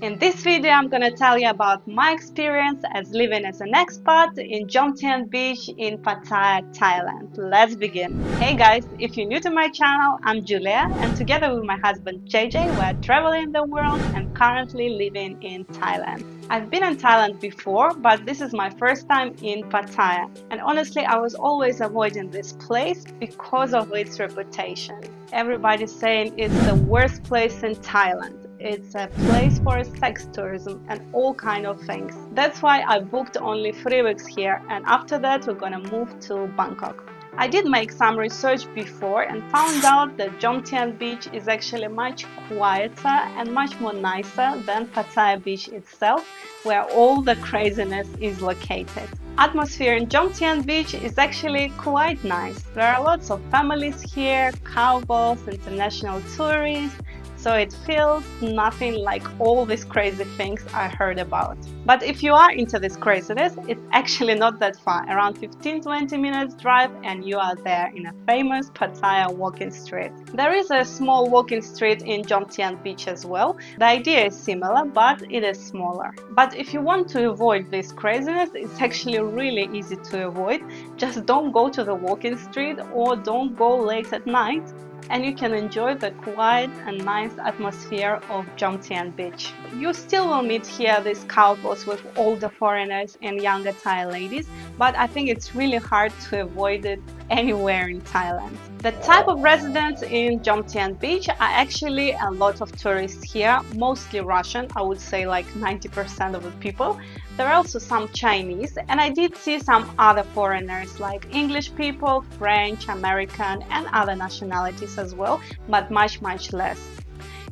In this video, I'm gonna tell you about my experience as living as an expat in Jomtien Beach in Pattaya, Thailand. Let's begin. Hey guys, if you're new to my channel, I'm Julia, and together with my husband JJ, we're traveling the world and currently living in Thailand. I've been in Thailand before, but this is my first time in Pattaya. And honestly, I was always avoiding this place because of its reputation. Everybody's saying it's the worst place in Thailand. It's a place for sex tourism and all kind of things. That's why I booked only 3 weeks here, and after that we're gonna move to Bangkok. I did make some research before and found out that Jomtien Beach is actually much quieter and much more nicer than Pattaya Beach itself, where all the craziness is located. Atmosphere in Jomtien Beach is actually quite nice. There are lots of families here, couples, international tourists, so it feels nothing like all these crazy things I heard about. But if you are into this craziness, it's actually not that far, around 15-20 minutes drive and you are there in a famous Pattaya walking street. There is a small walking street in Jomtien Beach as well. The idea is similar, but it is smaller. But if you want to avoid this craziness, it's actually really easy to avoid. Just don't go to the walking street or don't go late at night, and you can enjoy the quiet and nice atmosphere of Jomtien Beach. You still will meet here these couples with older foreigners and younger Thai ladies, but I think it's really hard to avoid it anywhere in Thailand. The type of residents in Jomtien Beach are actually a lot of tourists here, mostly Russian, I would say like 90% of the people. There are also some Chinese, and I did see some other foreigners like English people, French, American and other nationalities as well, but much less.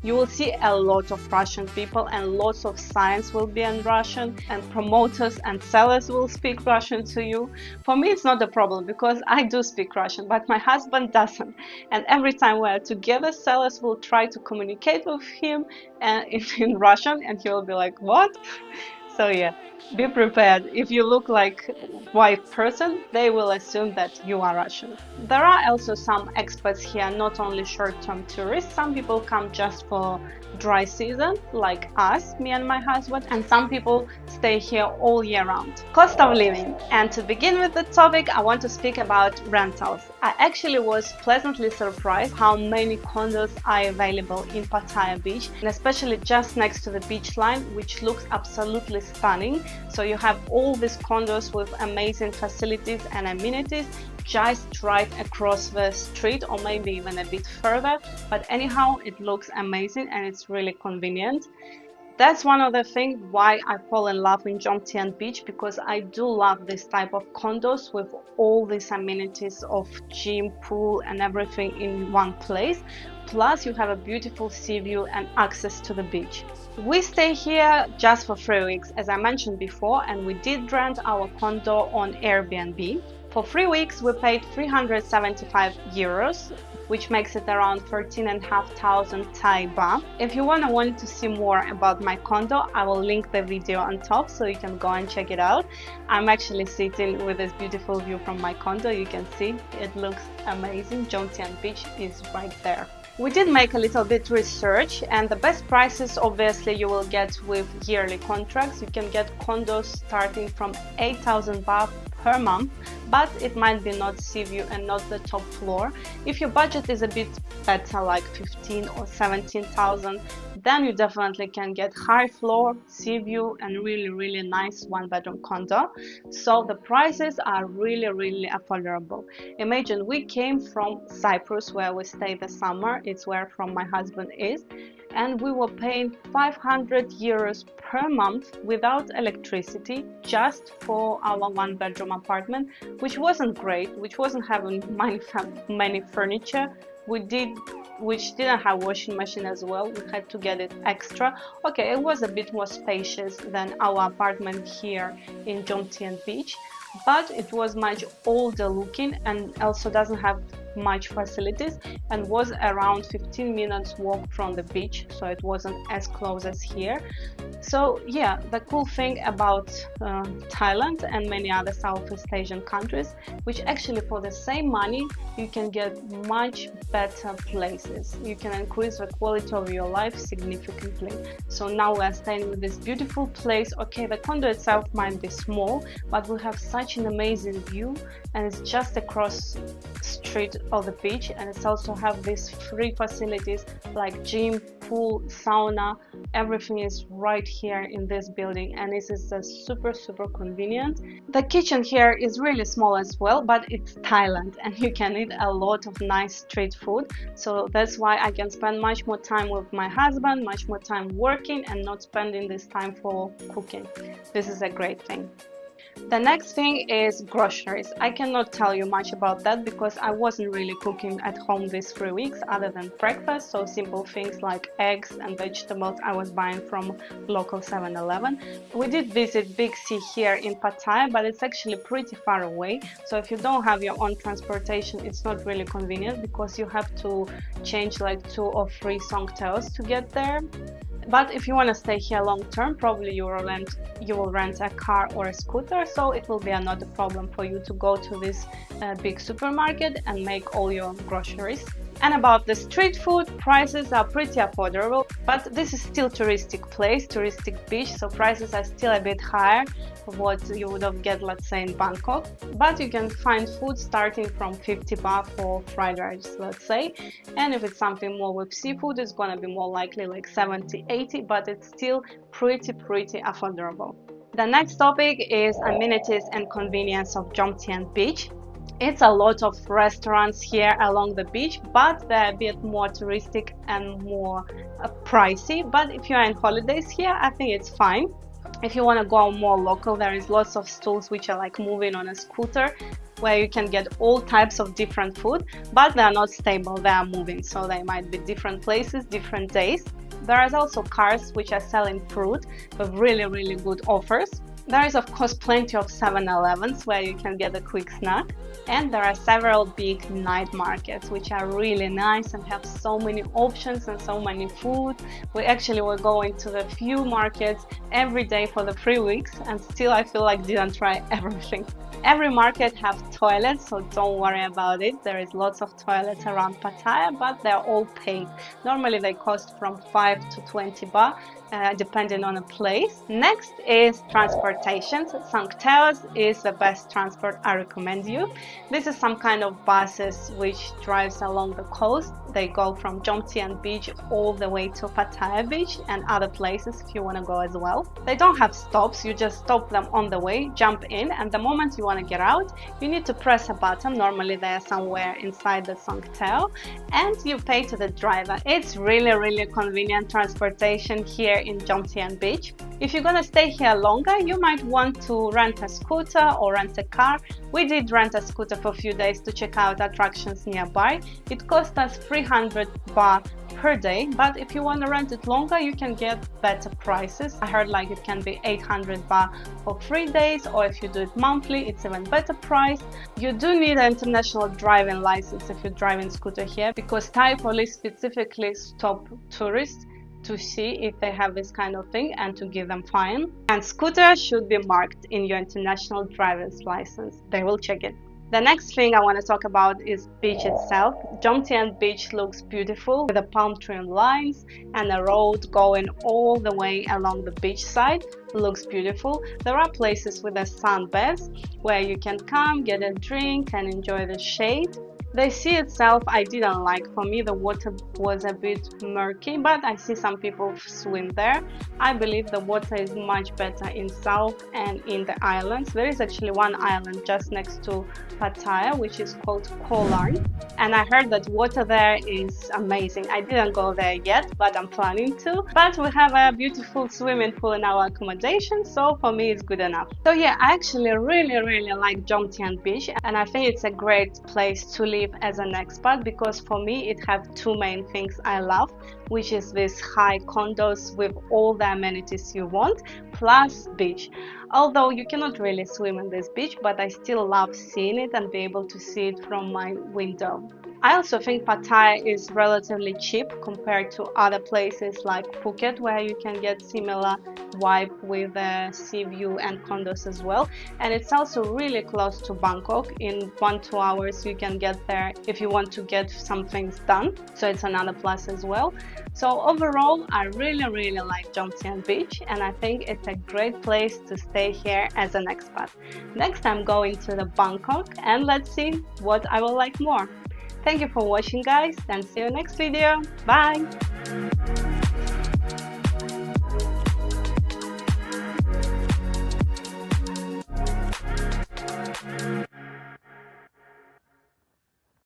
You will see a lot of Russian people and lots of signs will be in Russian, and promoters and sellers will speak Russian to you. For me it's not a problem because I do speak Russian, but my husband doesn't, and every time we're together sellers will try to communicate with him in Russian and he will be like, what? So yeah, be prepared. If you look like white person, they will assume that you are Russian. There are also some expats here, not only short-term tourists. Some people come just for dry season, like us, me and my husband, and some people stay here all year round. Cost of living. And to begin with the topic, I want to speak about rentals. I actually was pleasantly surprised how many condos are available in Pattaya Beach, and especially just next to the beach line, which looks absolutely stunning. So you have all these condos with amazing facilities and amenities just right across the street, or maybe even a bit further, but anyhow it looks amazing and it's really convenient. That's one of the things why I fall in love in Jomtien Beach, because I do love this type of condos with all these amenities of gym, pool and everything in one place. Plus you have a beautiful sea view and access to the beach. We stay here just for 3 weeks, as I mentioned before, and we did rent our condo on Airbnb. For 3 weeks we paid 375 euros, which makes it around 13,500 Thai baht. If you want to see more about my condo, I will link the video on top so you can go and check it out. I'm actually sitting with this beautiful view from my condo. You can see it looks amazing. Jomtien Beach is right there. We did make a little bit research, and the best prices obviously you will get with yearly contracts. You can get condos starting from 8,000 baht per month, but it might be not sea view and not the top floor. If your budget is a bit better, like 15 or 17,000, then you definitely can get high floor, sea view and really nice 1-bedroom condo. So the prices are really affordable. Imagine we came from Cyprus, where we stayed the summer. It's where from my husband is, and we were paying 500 euros per month without electricity, just for our 1-bedroom apartment, which wasn't great, which wasn't having many furniture. Which didn't have washing machine as well. We had to get it extra. Okay, it was a bit more spacious than our apartment here in Jomtien Beach, but it was much older looking and also doesn't have much facilities and was around 15 minutes walk from the beach, so it wasn't as close as here. So yeah, the cool thing about Thailand and many other Southeast Asian countries, which actually for the same money you can get much better places. You can increase the quality of your life significantly. So now we are staying with this beautiful place. Okay, the condo itself might be small, but we have such an amazing view, and it's just across street of the beach, and it's also have these free facilities like gym, pool, sauna. Everything is right here in this building, and this is super convenient. The kitchen here is really small as well, but it's Thailand and you can eat a lot of nice street food, so that's why I can spend much more time with my husband, much more time working and not spending this time for cooking. This is a great thing. The next thing is groceries. I cannot tell you much about that because I wasn't really cooking at home these 3 weeks other than breakfast, so simple things like eggs and vegetables I was buying from local 7-Eleven. We did visit Big C here in Pattaya, but it's actually pretty far away, so if you don't have your own transportation it's not really convenient because you have to change like 2 or 3 songtails to get there. But if you want to stay here long term, probably you will rent a car or a scooter, so it will be another problem for you to go to this big supermarket and make all your groceries. And about the street food, prices are pretty affordable, but this is still touristic place, touristic beach, so prices are still a bit higher of what you would have get, let's say, in Bangkok. But you can find food starting from 50 baht for fried rice, let's say, and if it's something more with seafood, it's gonna be more likely like 70, 80, but it's still pretty affordable. The next topic is amenities and convenience of Jomtien Beach. It's a lot of restaurants here along the beach, but they're a bit more touristic and more pricey. But if you're on holidays here, I think it's fine. If you want to go more local, there is lots of stalls which are like moving on a scooter, where you can get all types of different food, but they are not stable, they are moving, so they might be different places, different days. There is also cars which are selling fruit with really good offers. There is of course plenty of 7-Elevens where you can get a quick snack, and there are several big night markets which are really nice and have so many options and so many food. We actually were going to the few markets every day for the 3 weeks, and still I feel like didn't try everything. Every market have toilets, so don't worry about it. There is lots of toilets around Pattaya, but they're all paid. Normally they cost from 5 to 20 baht, depending on a place. Next is transportation. Sangtails is the best transport I recommend you. This is some kind of buses which drives along the coast. They go from Jomtien Beach all the way to Pattaya Beach and other places if you want to go as well. They don't have stops, you just stop them on the way, jump in, and the moment you want to get out, you need to press a button. Normally they are somewhere inside the sangtail, and you pay to the driver. It's really convenient transportation here in Jomtien Beach. If you're gonna stay here longer, you might want to rent a scooter or rent a car. We did rent a scooter for a few days to check out attractions nearby. It cost us 300 baht per day, but if you want to rent it longer, you can get better prices. I heard like it can be 800 baht for 3 days, or if you do it monthly, it's even better price. You do need an international driving license if you're driving scooter here, because Thai police specifically stop tourists to see if they have this kind of thing and to give them fine. And scooter should be marked in your international driver's license. They will check it. The next thing I want to talk about is beach itself. Jomtien Beach looks beautiful with the palm tree lines and a road going all the way along the beach side. Looks beautiful. There are places with a sunbeds where you can come, get a drink and enjoy the shade. The sea itself I didn't like. For me the water was a bit murky, but I see some people swim there. I believe the water is much better in south and in the islands. There is actually one island just next to Pattaya which is called Kolan, and I heard that water there is amazing. I didn't go there yet, but I'm planning to. But we have a beautiful swimming pool in our accommodation, so for me it's good enough. So yeah, I actually really like Jomtien Beach, and I think it's a great place to live as an expat, because for me it have two main things I love, which is these high condos with all the amenities you want, plus beach. Although you cannot really swim in this beach, but I still love seeing it and be able to see it from my window. I also think Pattaya is relatively cheap compared to other places like Phuket, where you can get similar vibe with sea view and condos as well. And it's also really close to Bangkok. In 1-2 hours, you can get there if you want to get some things done. So it's another plus as well. So overall, I really like Jomtien Beach, and I think it's a great place to stay here as an expat. Next, I'm going to the Bangkok, and let's see what I will like more. Thank you for watching, guys, and see you next video. Bye!